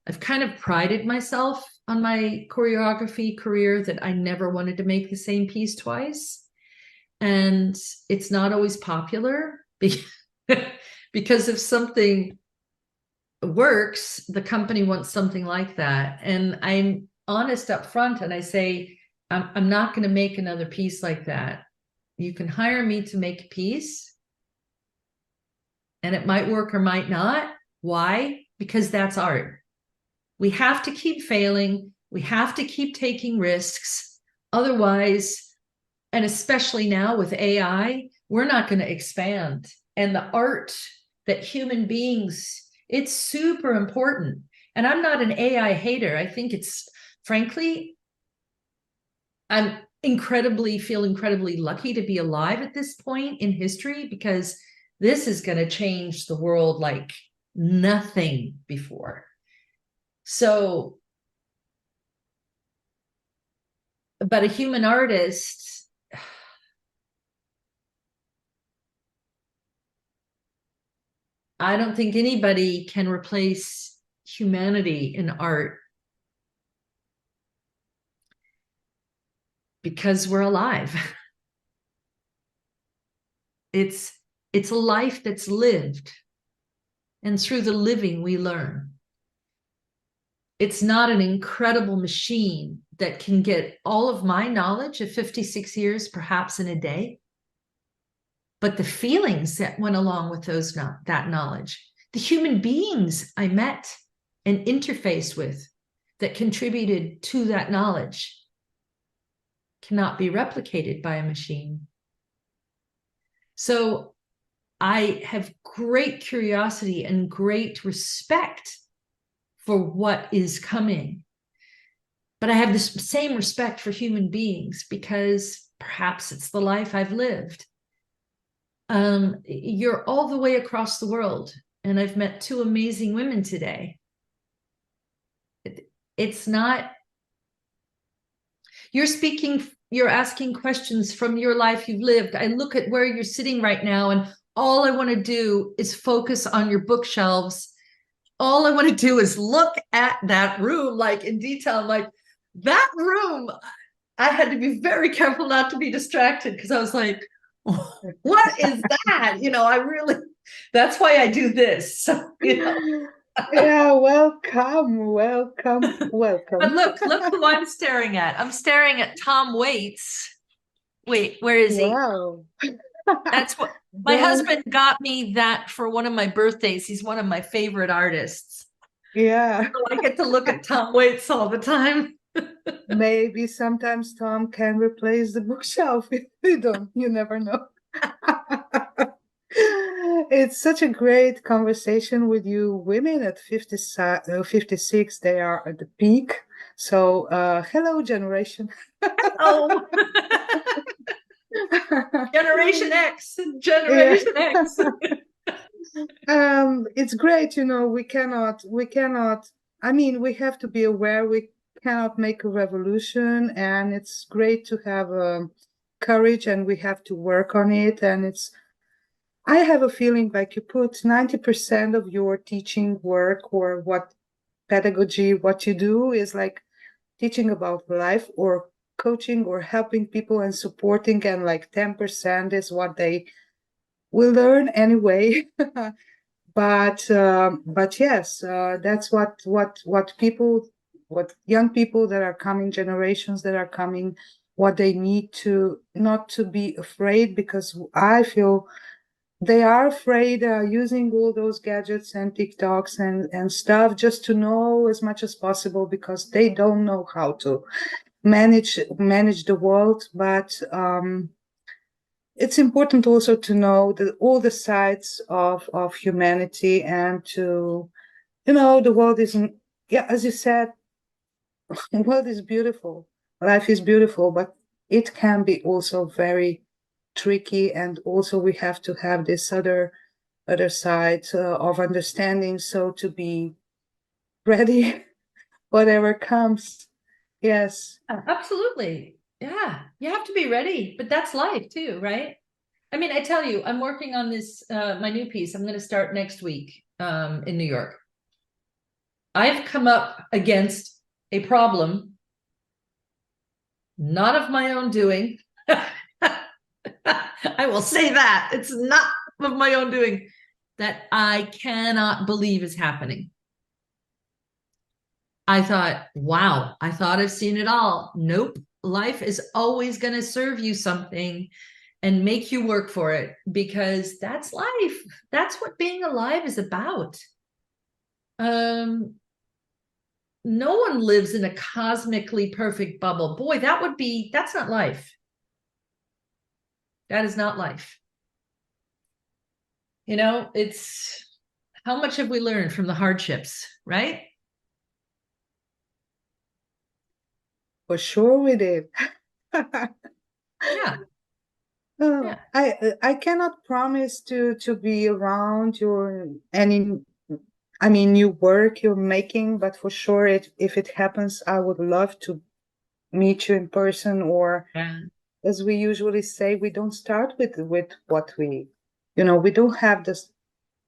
I've kind of prided myself on my choreography career that I never wanted to make the same piece twice. And it's not always popular because if something works, the company wants something like that. And I'm honest up front and I say, I'm not going to make another piece like that. You can hire me to make a piece and it might work or might not. Why? Because that's art. We have to keep failing. We have to keep taking risks. Otherwise, and especially now with AI, we're not going to expand. And the art that human beings, it's super important. And I'm not an AI hater. I think it's, frankly, I feel incredibly lucky to be alive at this point in history, because this is going to change the world like nothing before. So, but a human artist, I don't think anybody can replace humanity in art, because we're alive. It's a life that's lived, and through the living we learn. It's not an incredible machine that can get all of my knowledge of 56 years, perhaps in a day, but the feelings that went along with that knowledge, the human beings I met and interfaced with that contributed to that knowledge, cannot be replicated by a machine. So I have great curiosity and great respect for what is coming. But I have the same respect for human beings, because perhaps it's the life I've lived. You're all the way across the world, and I've met two amazing women today. It's not, you're asking questions from your life you've lived. I look at where you're sitting right now, and all I want to do is focus on your bookshelves. All I want to do is look at that room, like in detail. I'm like, that room, I had to be very careful not to be distracted, because I was like, what is that? I really, that's why I do this. So, Yeah, welcome, welcome, welcome. But look who I'm staring at. I'm staring at Tom Waits. Wait, where is he? Wow. That's what my That- husband got me that for one of my birthdays. He's one of my favorite artists. Yeah, So I get to look at Tom Waits all the time. maybe sometimes Tom can replace the bookshelf. You never know. It's such a great conversation with you women at 56. They are at the peak. So, hello, generation. Oh, Generation X, Generation X. It's great, we cannot, I mean, we have to be aware we cannot make a revolution, and it's great to have courage, and we have to work on it. And I have a feeling like you put 90% of your teaching work, or what pedagogy, what you do is like teaching about life or coaching or helping people and supporting, and like 10% is what they will learn anyway. But yes, that's what young people that are coming, generations that are coming, what they need to, not to be afraid, because I feel they are afraid using all those gadgets and TikToks and stuff, just to know as much as possible, because they don't know how to manage the world. But it's important also to know all the sides of humanity, and to, the world isn't, yeah, as you said, the world is beautiful, life is beautiful, but it can be also very tricky. And also we have to have this other side of understanding, so to be ready whatever comes. Yes. Absolutely. Yeah, you have to be ready, but that's life too, right? I mean, I tell you, I'm working on this, my new piece. I'm going to start next week in New York. I've come up against a problem, not of my own doing. I will say that it's not of my own doing, that I cannot believe is happening. I thought, wow, I thought I've seen it all. Nope. Life is always going to serve you something and make you work for it, because that's life. That's what being alive is about. No one lives in a cosmically perfect bubble. Boy, that's not life. That is not life. It's how much have we learned from the hardships, right? For sure we did. Yeah. Yeah. I cannot promise to be around any new work you're making, but for sure, if it happens, I would love to meet you in person. Or Yeah. as we usually say, we don't start with what we don't have this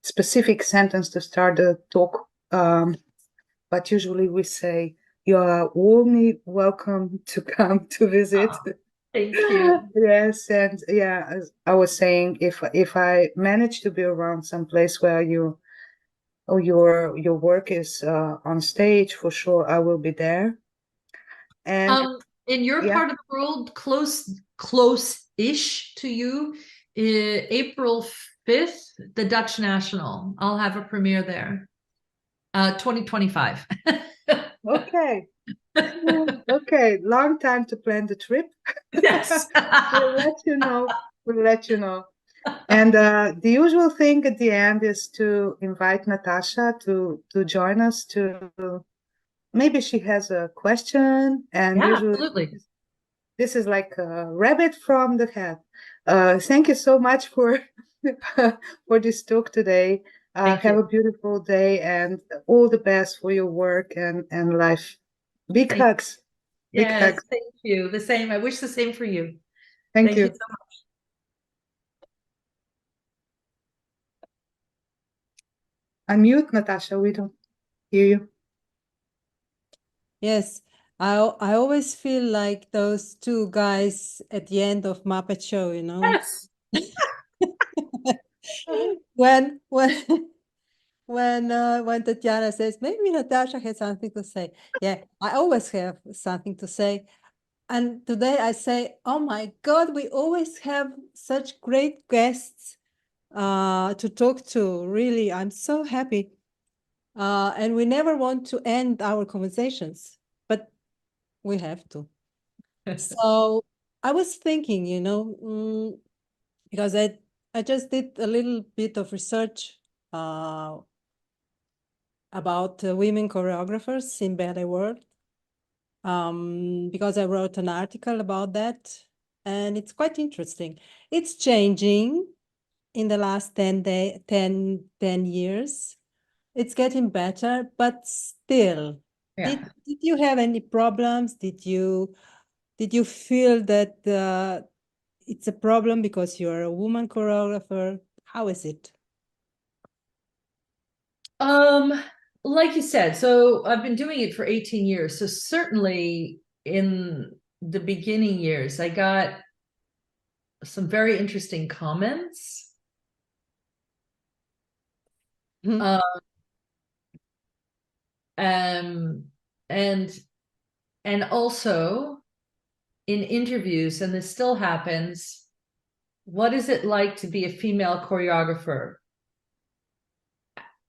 specific sentence to start the talk, but usually we say you are warmly welcome to come to visit. Oh, thank you. Yes, and yeah, as I was saying, if I manage to be around some place where your work is on stage, for sure I will be there. And in your yeah, part of the world, close-ish to you, April 5th, the Dutch National. I'll have a premiere there. 2025. okay. Okay, long time to plan the trip. Yes. We'll let you know. We'll let you know. And the usual thing at the end is to invite Natasha to join us. To maybe she has a question, and Yeah, usually absolutely. this is like a rabbit from the hat. Thank you so much for for this talk today. Thank Have you. a beautiful day, and all the best for your work and life. Big hugs. Big Yes, hugs. thank you. The same. I wish the same for you. Thank Thank you. you so much. Unmute, Natasha. We don't hear you. Yes, I always feel like those two guys at the end of Muppet Show, Yes. when when Tatiana says, maybe Natasha has something to say. Yeah, I always have something to say. And today I say, oh my God, we always have such great guests to talk to. Really, I'm so happy. And we never want to end our conversations, but we have to. So I was thinking, because I just did a little bit of research about women choreographers in ballet world, because I wrote an article about that, and it's quite interesting. It's changing in the last 10 years. It's getting better, but still, did you have any problems? Did you feel that it's a problem because you're a woman choreographer? How is it? Like you said, so I've been doing it for 18 years. So certainly in the beginning years, I got some very interesting comments. And also in interviews, and this still happens, what is it like to be a female choreographer?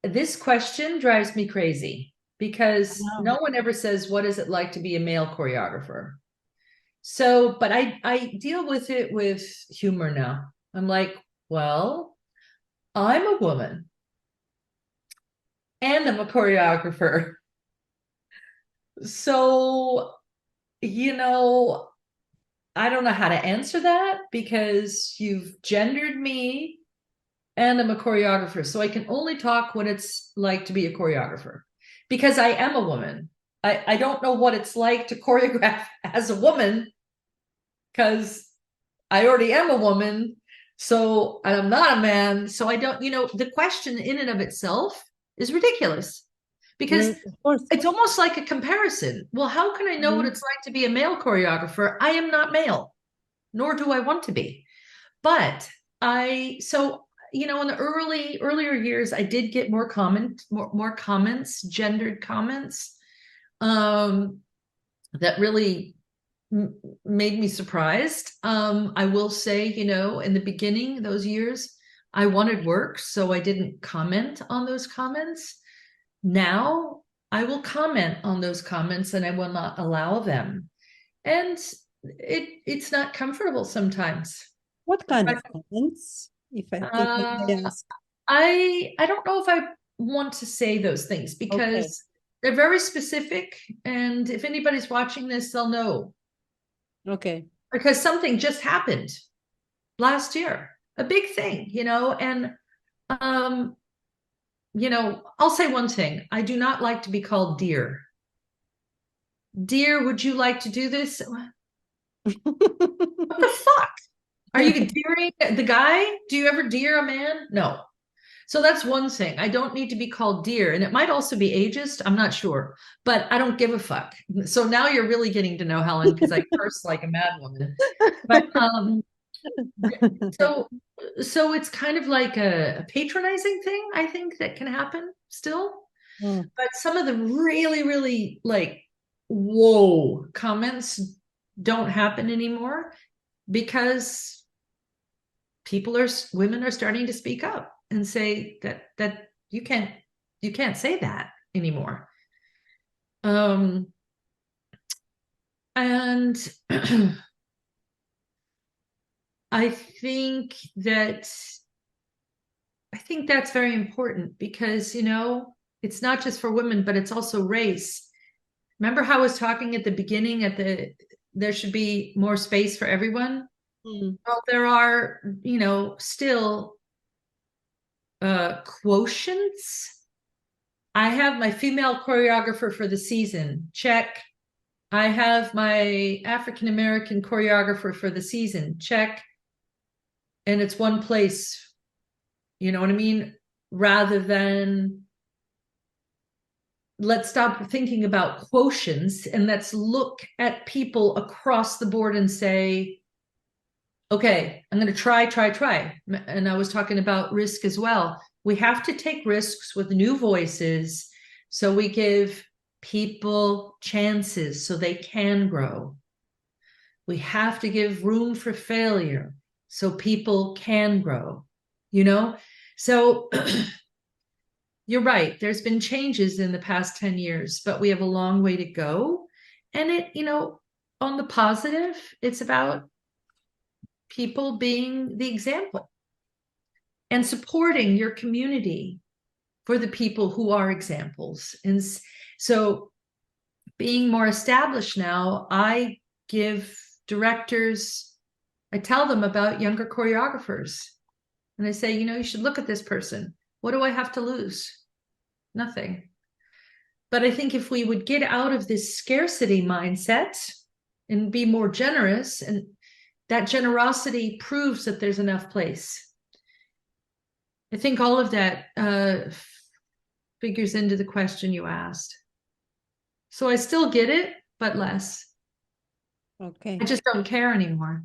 This question drives me crazy because no one ever says, what is it like to be a male choreographer? So, but I deal with it with humor now. I'm like, well, I'm a woman and I'm a choreographer. So, I don't know how to answer that because you've gendered me and I'm a choreographer. So I can only talk what it's like to be a choreographer because I am a woman. I don't know what it's like to choreograph as a woman because I already am a woman. So I'm not a man. So I don't, the question in and of itself is ridiculous because it's almost like a comparison. Well, how can I know what it's like to be a male choreographer? I am not male, nor do I want to be. But in the earlier years, I did get more comments, gendered comments, that really made me surprised. I will say, in the beginning, those years, I wanted work, so I didn't comment on those comments. Now I will comment on those comments and I will not allow them. And it's not comfortable sometimes. What kind of comments, if I ask? I don't know if I want to say those things because they're very specific. And if anybody's watching this, they'll know. Okay. Because something just happened last year, a big thing, and I'll say one thing. I do not like to be called dear. Dear, would you like to do this? What the fuck? Are you deering the guy? Do you ever dear a man? No. So that's one thing. I don't need to be called dear. And it might also be ageist. I'm not sure. But I don't give a fuck. So now you're really getting to know Helen because I curse like a mad woman. But so it's kind of like a patronizing thing, I think, that can happen still. But some of the really, really whoa comments don't happen anymore because women are starting to speak up and say that you can't say that anymore. And I think that's very important because, it's not just for women, but it's also race. Remember how I was talking at the beginning there should be more space for everyone? Well, there are, still quotients. I have my female choreographer for the season. Check. I have my African-American choreographer for the season. Check. And it's one place, you know what I mean? Rather than let's stop thinking about quotients and let's look at people across the board and say, okay, I'm going to try. And I was talking about risk as well. We have to take risks with new voices. So we give people chances so they can grow. We have to give room for failure so people can grow, you know? So you're right. There's been changes in the past 10 years, but we have a long way to go. And it, you know, on the positive, it's about people being the example and supporting your community for the people who are examples. And so being more established now, I give directors, I tell them about younger choreographers. And I say, you know, you should look at this person. What do I have to lose? Nothing. But I think if we would get out of this scarcity mindset and be more generous, and that generosity proves that there's enough place. I think all of that figures into the question you asked. So I still get it, but less. Okay. I just don't care anymore.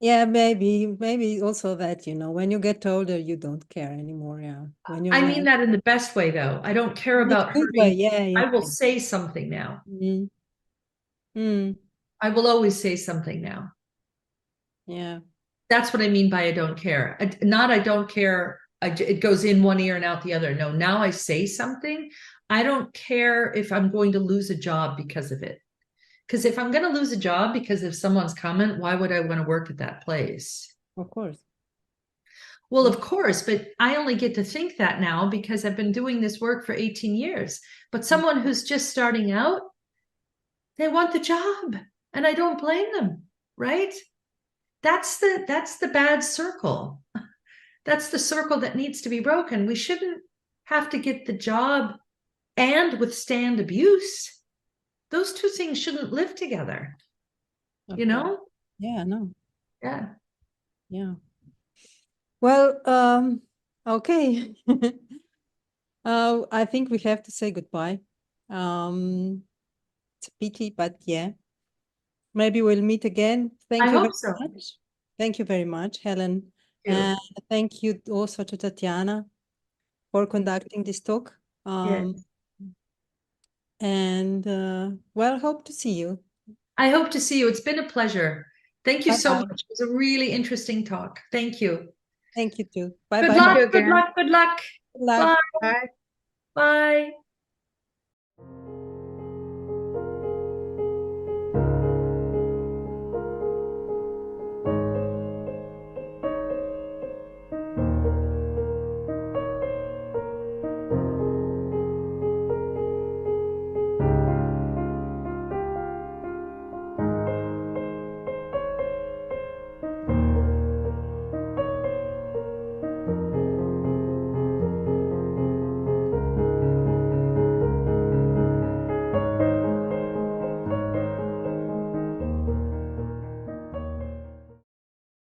Yeah, maybe also that, you know, when you get older, you don't care anymore. Yeah. When you're I young. mean that in the best way, though. I don't care In a about good hurting. way, yeah, yeah. I will say something now. Mm. Mm. I will always say something now. Yeah. That's what I mean by I don't care. Not I don't care. It goes in one ear and out the other. No, now I say something. I don't care if I'm going to lose a job because of it. Because if I'm going to lose a job because of someone's comment, why would I want to work at that place? Of course. Well, of course, but I only get to think that now because I've been doing this work for 18 years. But someone who's just starting out, they want the job, and I don't blame them, right? That's the bad circle. That's the circle that needs to be broken. We shouldn't have to get the job and withstand abuse. Those two things shouldn't live together. Okay. You know? Yeah, no. Yeah. Yeah. Well, okay. I think we have to say goodbye. It's a pity, but yeah. Maybe we'll meet again. Thank I you hope very so. much. Thank you very much, Helen. Thank you. And thank you also to Tatiana for conducting this talk. Yes. And well, hope to see you. I hope to see you. It's been a pleasure. Thank you so Bye-bye. much. It was a really interesting talk. Thank you. Thank you too. Bye Good bye. luck. you Good again. luck. Good luck. Good luck. Bye. Bye. Bye.